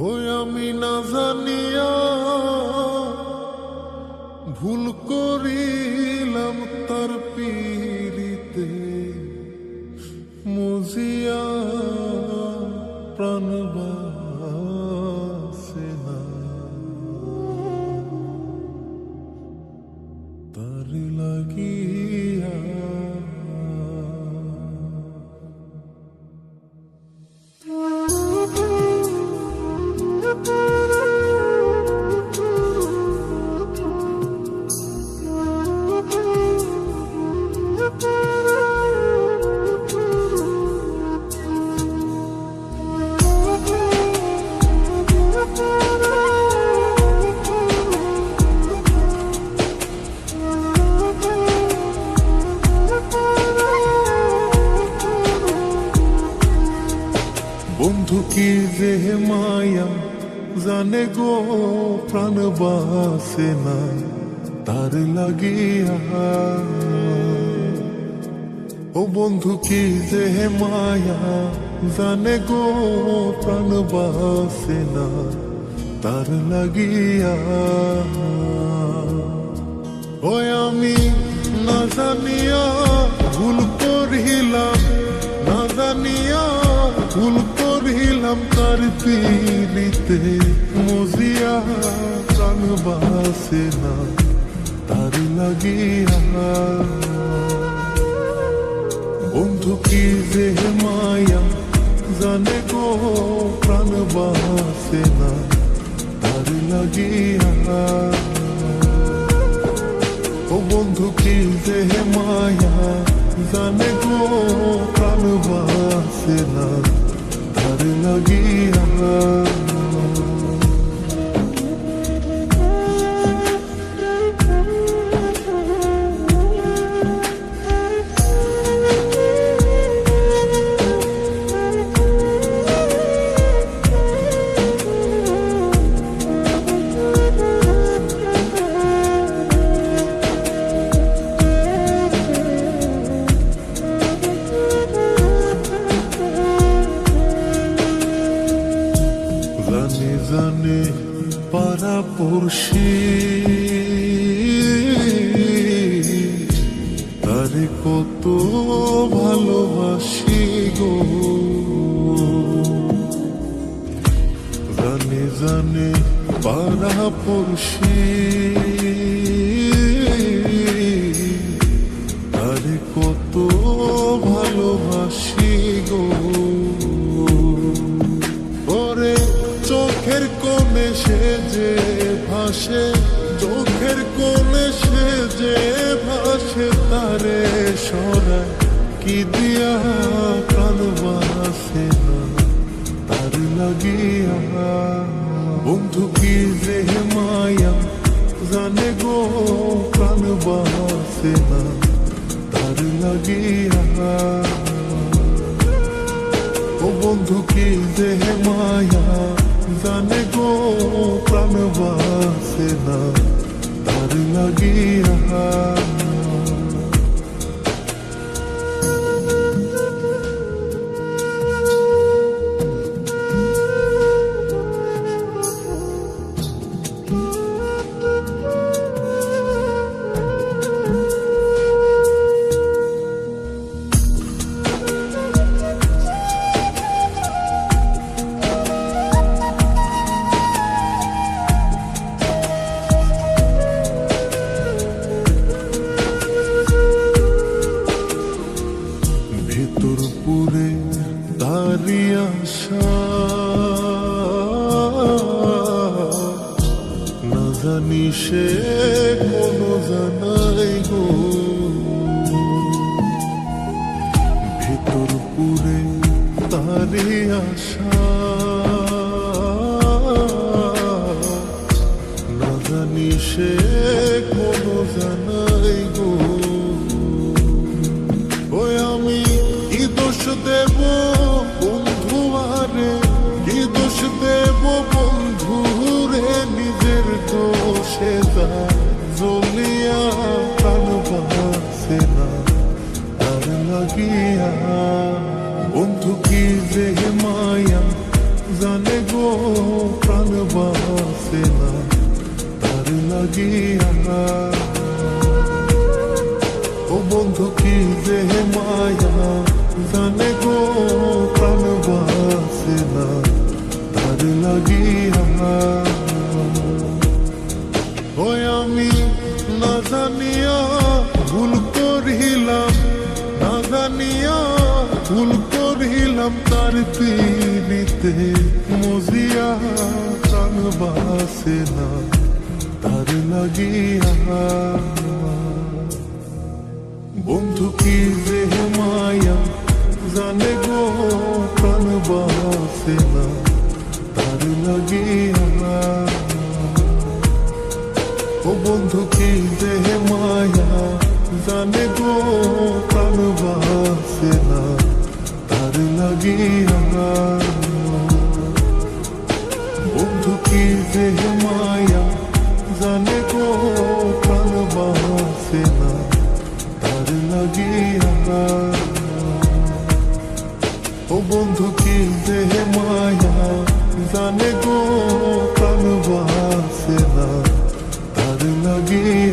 ওই আমি না জানিয়া ভুল করিলাম তার পীড়িতে মুজিয়া প্রাণ বাসে না তার লাগিয়া। বন্ধু কি যে মায়া জানে গো প্রাণ বাসে না তার লাগিয়া। ও বন্ধু কি যে মায়া জানে গো প্রাণ বাসে না তার লাগিয়া। ওই আমি না জানিয়া ভুল করিলাম, না জানিয়া ভুল করিলাম তার পীড়িতে মজিয়া প্রাণ বাসে না তার লাগিয়া। বন্ধু কি যে মায়া জানে গো প্রাণ বাসে না তার লাগিয়া। ও বন্ধু কি যে মায়া জানে গো প্রাণ বাসে না তার লাগিয়া। জানে জানে পাড়া পড়শি তারে কত ভালোবাসি গো। জানে জানে পাড়া পড়শি তারে কত ভালোবাসি গো। ওরে চোখের কোণে সে যে ভাসে, চোখের কোণে সে যে ভাসে তারে সরায় কি দিয়া প্রাণ বাসে না তার লাগিয়া। বন্ধু কি যে মায়া জানে গো প্রাণ বাসে না তার লাগিয়া। ও বন্ধু কি যে মায়া জানে গো প্রাণ বাসে না তার লাগিয়া। ভেতর পুরে তারি আশা না জানি সে কোনো জানাই গো। ভেতর পুরে তারি আশা না জানি সে কোনো জানাই গো। ওই আমি কি দোষ দেব বন্ধু আরে, কি দোষ দেব বন্ধু রে, নিজের দোষে যা জ্বলিয়া প্রাণ বাসে না তার লাগিয়া। বন্ধু কি যে মায়া জানে গো প্রাণ বাসে না তার লাগিয়া। ও বন্ধু কি যে মায়া জানে গো প্রাণ বাসে না তার লাগিয়া। ওই আমি না জানিয়া ভুল করিলাম, না জানিয়া ভুল করিলাম তার পিড়িতে মজিয়া প্রাণ বাসে না তার লাগিয়া। বন্ধু কি যে মায়া জানে গো প্রাণ বাসে না তার লাগিয়া। ও বন্ধু কি যে মায়া জানে গো প্রাণ বাসে না তার লাগিয়া। বন্ধু কি যে মায়া জানে গো প্রাণ বাসে না তার লাগিয়া। ও বন্ধু কি যে মায়া জানে গো প্রাণ বাসে না তার লাগিয়া।